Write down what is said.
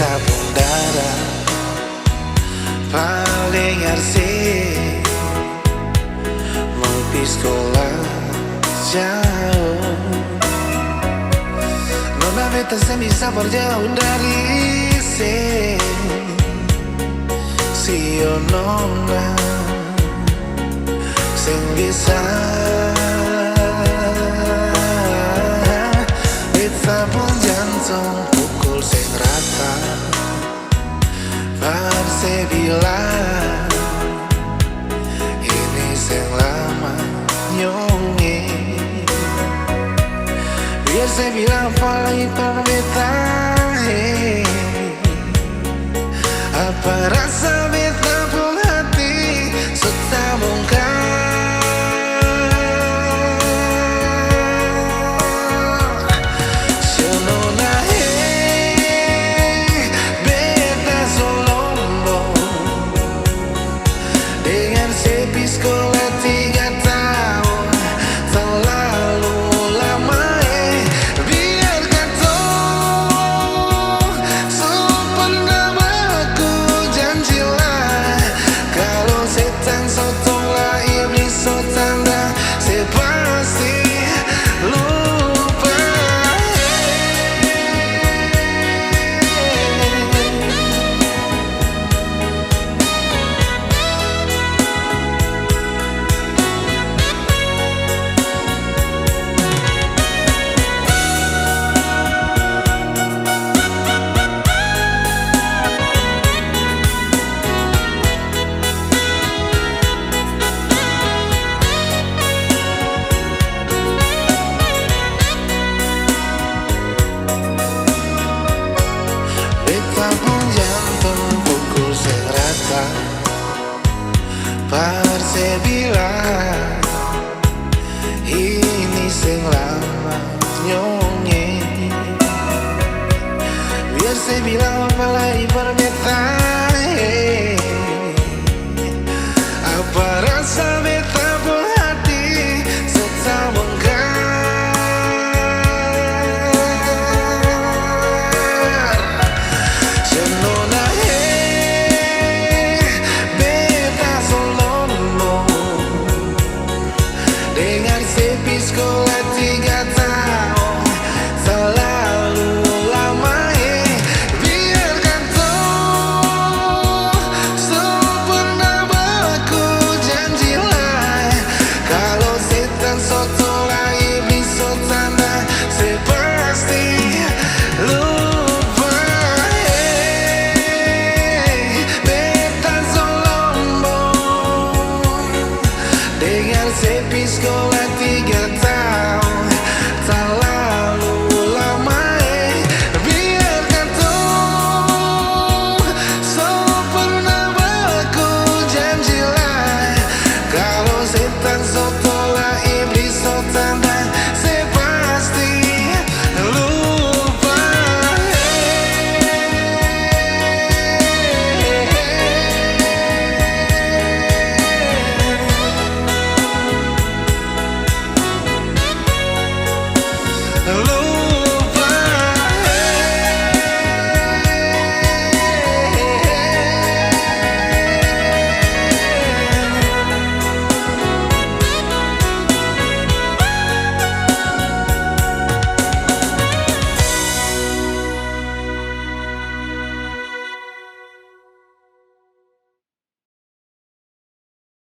tabung darah paling arsip ngopi sekolah jauh. Nona beta bisa berjauh dari si nona sing bisa ditabung jantung pukul sing rata Parse bilang ini sing lama nyongi biar saya bilang paling berbeda. Apa rasa beta pun hati setabungkan senona beta solombo dengan sepi sekolah 3 tahun terlalu lama. Biarkan toh sempena aku janjilah kalau setan sotonglah iblis sotanda saya pasti lupa. Beta pun jantung pukul serata Parse bilang ini sing lama nyonge biar saya bilang apalagi berbeda. Apa rasa beta pun hati setabungkan senona beta solombo dengan sepi sekolah 3 tahun terlalu lama. Biarkan toh sempena aku janjilah kalau setan sotonglah iblis sotanda saya pasti lupa. Beta solombo dengan sepi sekolah 3 tahun